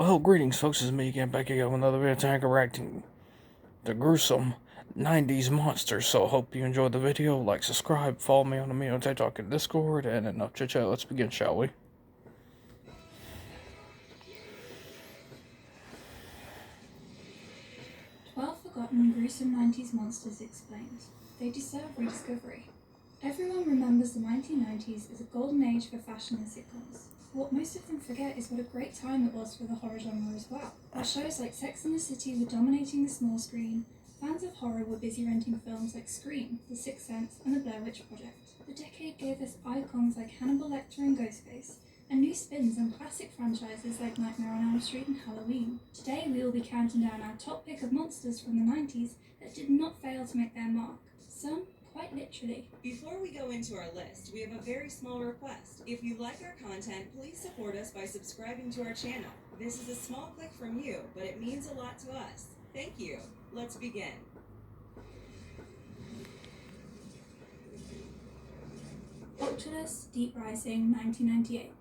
Well, greetings, folks. It's me again, back again with another video time correcting the gruesome 90s monsters. So, hope you enjoyed the video. Like, subscribe, follow me on TikTok and Discord, and enough chit chat. Let's begin, shall we? 12 forgotten gruesome 90s monsters explained. They deserve rediscovery. Everyone remembers the 1990s as a golden age for fashion and sitcoms. What most of them forget is what a great time it was for the horror genre as well. While shows like Sex and the City were dominating the small screen, fans of horror were busy renting films like Scream, The Sixth Sense, and The Blair Witch Project. The decade gave us icons like Hannibal Lecter and Ghostface, and new spins on classic franchises like Nightmare on Elm Street and Halloween. Today we will be counting down our top pick of monsters from the 90s that did not fail to make their mark. Some quite literally. Before we go into our list, we have a very small request. If you like our content, please support us by subscribing to our channel. This is a small click from you, but it means a lot to us. Thank you. Let's begin. Octopus Deep Rising 1998.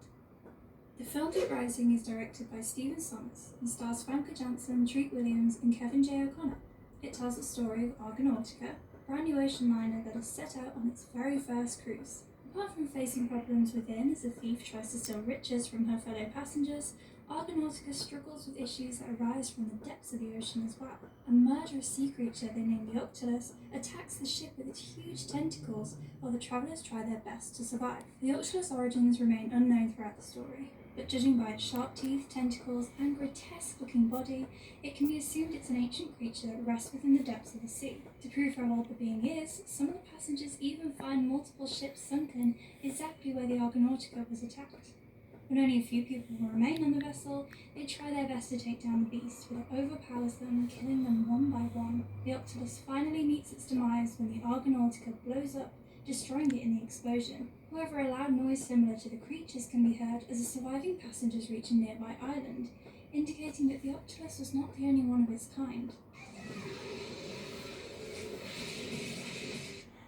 The film Deep Rising is directed by Stephen Sommers and stars Famke Janssen, Treat Williams, and Kevin J. O'Connor. It tells the story of Argonautica, a brand new ocean liner that is set out on its very first cruise. Apart from facing problems within as a thief tries to steal riches from her fellow passengers, Argonautica struggles with issues that arise from the depths of the ocean as well. A murderous sea creature they name the Octopus attacks the ship with its huge tentacles while the travellers try their best to survive. The Octopus origins remain unknown throughout the story, but judging by its sharp teeth, tentacles, and grotesque-looking body, it can be assumed it's an ancient creature that rests within the depths of the sea. To prove how old the being is, some of the passengers even find multiple ships sunken exactly where the Argonautica was attacked. When only a few people will remain on the vessel, they try their best to take down the beast, but it overpowers them, killing them one by one. The Octopus finally meets its demise when the Argonautica blows up, destroying it in the explosion. However, a loud noise similar to the creature's can be heard as the surviving passengers reach a nearby island, indicating that the Octopus was not the only one of its kind.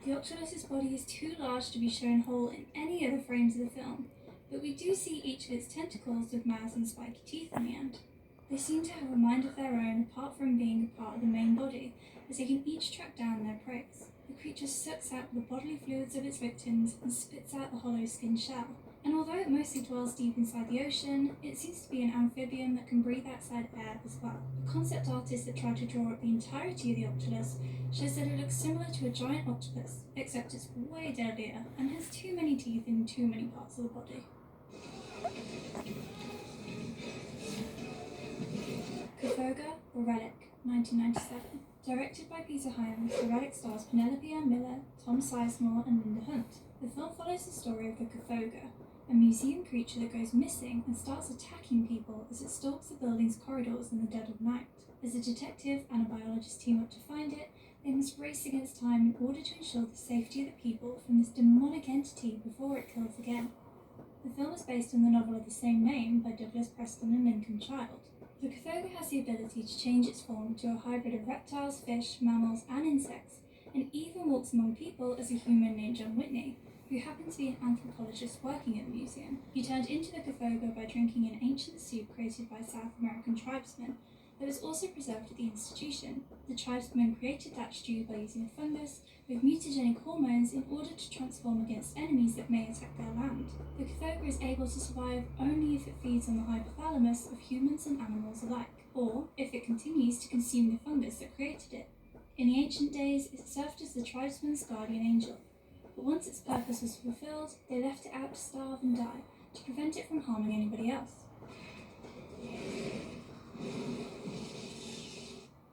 The Octopus's body is too large to be shown whole in any of the frames of the film, but we do see each of its tentacles with mouths and spiky teeth in the end. They seem to have a mind of their own apart from being a part of the main body, as they can each track down their prey. The creature sucks out the bodily fluids of its victims and spits out the hollow skin shell. And although it mostly dwells deep inside the ocean, it seems to be an amphibian that can breathe outside air as well. The concept artist that tried to draw up the entirety of the Octopus shows that it looks similar to a giant octopus, except it's way deadlier and has too many teeth in too many parts of the body. Kopoga, or Relic, 1997. Directed by Peter Hyams, The Relic stars Penelope Ann Miller, Tom Sizemore, and Linda Hunt. The film follows the story of the Kopoga, a museum creature that goes missing and starts attacking people as it stalks the building's corridors in the dead of night. As a detective and a biologist team up to find it, they must race against time in order to ensure the safety of the people from this demonic entity before it kills again. The film is based on the novel of the same name by Douglas Preston and Lincoln Child. The Kopoga has the ability to change its form to a hybrid of reptiles, fish, mammals, and insects, and even walks among people as a human named John Whitney, who happened to be an anthropologist working at the museum. He turned into the Kopoga by drinking an ancient soup created by South American tribesmen that was also preserved at the institution. The tribesmen created that stew by using a fungus with mutagenic hormones in order to transform against enemies that may attack their land. The Kopoga is able to survive only if it feeds on the hypothalamus of humans and animals alike, or if it continues to consume the fungus that created it. In the ancient days, it served as the tribesmen's guardian angel, but once its purpose was fulfilled, they left it out to starve and die, to prevent it from harming anybody else.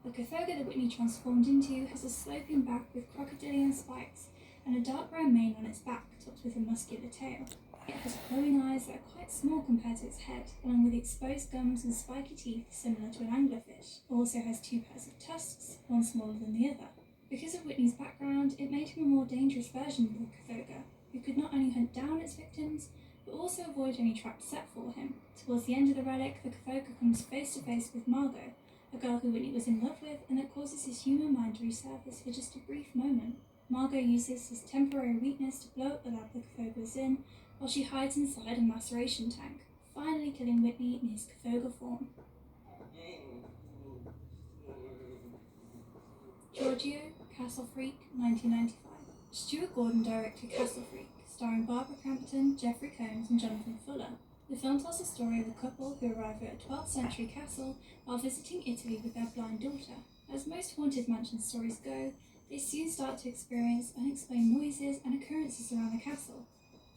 The Kopoga that Whitney transformed into has a sloping back with crocodilian spikes and a dark brown mane on its back, topped with a muscular tail. It has glowing eyes that are quite small compared to its head, along with exposed gums and spiky teeth similar to an anglerfish. It also has two pairs of tusks, one smaller than the other. Because of Whitney's background, it made him a more dangerous version of the Kopoga, who could not only hunt down its victims, but also avoid any traps set for him. Towards the end of the Relic, the Kopoga comes face to face with Margot, a girl who Whitney was in love with, and that causes his human mind to resurface for just a brief moment. Margot uses his temporary weakness to blow up the lab the Kopoga was in, while she hides inside a maceration tank, finally killing Whitney in his Kopoga form. Giorgio, Castle Freak, 1995. Stuart Gordon directed Castle Freak, starring Barbara Crampton, Jeffrey Combs, and Jonathan Fuller. The film tells the story of a couple who arrive at a 12th century castle while visiting Italy with their blind daughter. As most haunted mansion stories go, they soon start to experience unexplained noises and occurrences around the castle,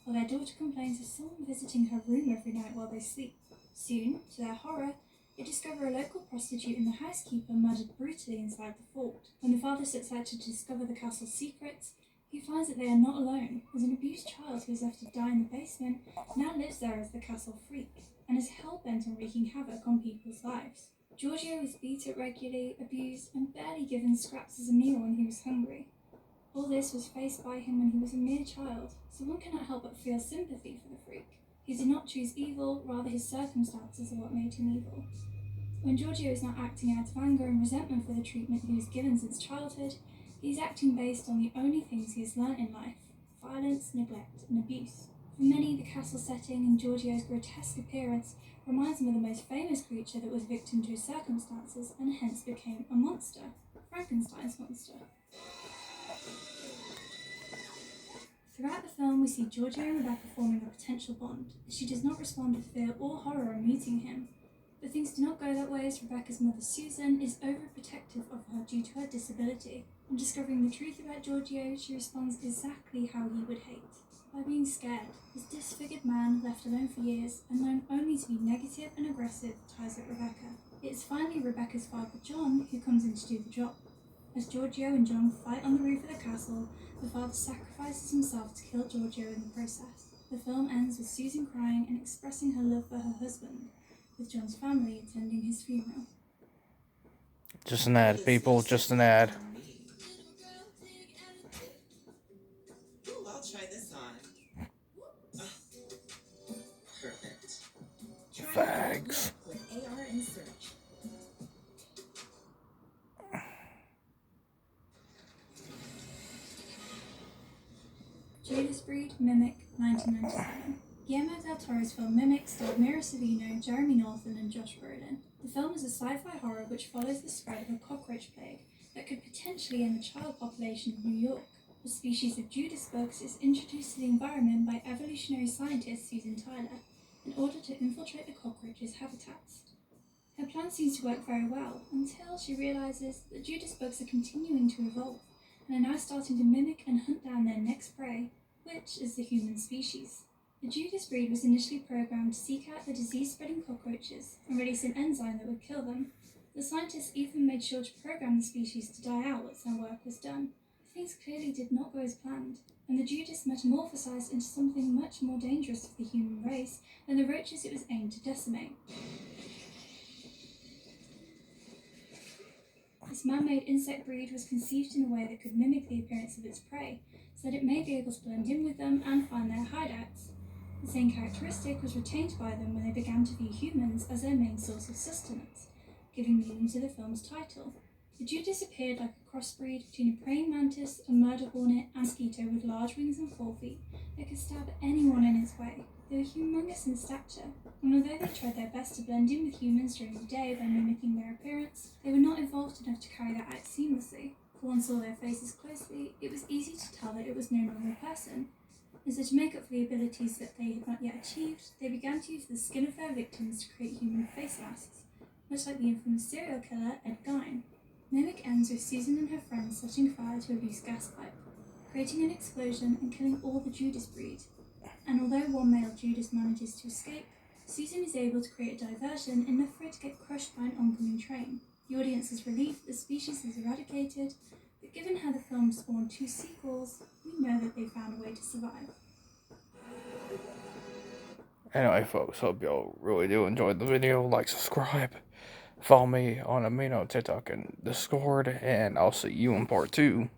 while their daughter complains of someone visiting her room every night while they sleep. Soon, to their horror, they discover a local prostitute and the housekeeper murdered brutally inside the fort. When the father sets out to discover the castle's secrets, he finds that they are not alone, as an abused child who is left to die in the basement now lives there as the castle freak, and is hell-bent on wreaking havoc on people's lives. Giorgio was beaten regularly, abused, and barely given scraps as a meal when he was hungry. All this was faced by him when he was a mere child, so one cannot help but feel sympathy for the freak. He did not choose evil, rather his circumstances are what made him evil. When Giorgio is not acting out of anger and resentment for the treatment he was given since childhood, he is acting based on the only things he has learnt in life: violence, neglect, and abuse. For many, the castle setting and Giorgio's grotesque appearance reminds them of the most famous creature that was victim to his circumstances and hence became a monster, Frankenstein's monster. Throughout the film, we see Giorgio and Rebecca forming a potential bond, as she does not respond with fear or horror on meeting him. But things do not go that way, as Rebecca's mother Susan is overprotective of her due to her disability. On discovering the truth about Giorgio, she responds exactly how he would hate, by being scared. This disfigured man, left alone for years, and known only to be negative and aggressive, ties up Rebecca. It is finally Rebecca's father John who comes in to do the job. As Giorgio and John fight on the roof of the castle, the father sacrifices himself to kill Giorgio in the process. The film ends with Susan crying and expressing her love for her husband, with John's family attending his funeral. Just an ad, people, just an ad. Ooh, I'll try this on. Perfect. Fags. With AR and search. Judas Breed, Mimic, 1997. Guillermo del Toro's film Mimic starred Mira Sorvino, Jeremy Northam, and Josh Brolin. The film is a sci-fi horror which follows the spread of a cockroach plague that could potentially end the child population of New York. A species of Judas bugs is introduced to the environment by evolutionary scientist Susan Tyler in order to infiltrate the cockroaches' habitats. Her plan seems to work very well until she realizes that Judas bugs are continuing to evolve and are now starting to mimic and hunt down their next prey, which is the human species. The Judas breed was initially programmed to seek out the disease-spreading cockroaches and release an enzyme that would kill them. The scientists even made sure to program the species to die out once their work was done. Things clearly did not go as planned, and the Judas metamorphosized into something much more dangerous for the human race than the roaches it was aimed to decimate. This man-made insect breed was conceived in a way that could mimic the appearance of its prey, so that it may be able to blend in with them and find their hideouts. The same characteristic was retained by them when they began to view humans as their main source of sustenance, giving meaning to the film's title. The Judas appeared like a crossbreed between a praying mantis, a murder hornet, and a mosquito with large wings and 4 feet that could stab anyone in its way. They were humongous in stature, and although they tried their best to blend in with humans during the day by mimicking their appearance, they were not evolved enough to carry that out seamlessly. If one saw their faces closely, it was easy to tell that it was no normal person. And so to make up for the abilities that they had not yet achieved, they began to use the skin of their victims to create human face masks, much like the infamous serial killer Ed Gein. Mimic ends with Susan and her friends setting fire to a loose gas pipe, creating an explosion and killing all the Judas breed. And although one male Judas manages to escape, Susan is able to create a diversion enough for it to get crushed by an oncoming train. The audience is relieved the species is eradicated, but given how the film spawned 2 sequels, we know that they found a way to survive. Anyway, folks, hope y'all really do enjoy the video. Like, subscribe, follow me on TikTok and Discord, and I'll see you in part 2.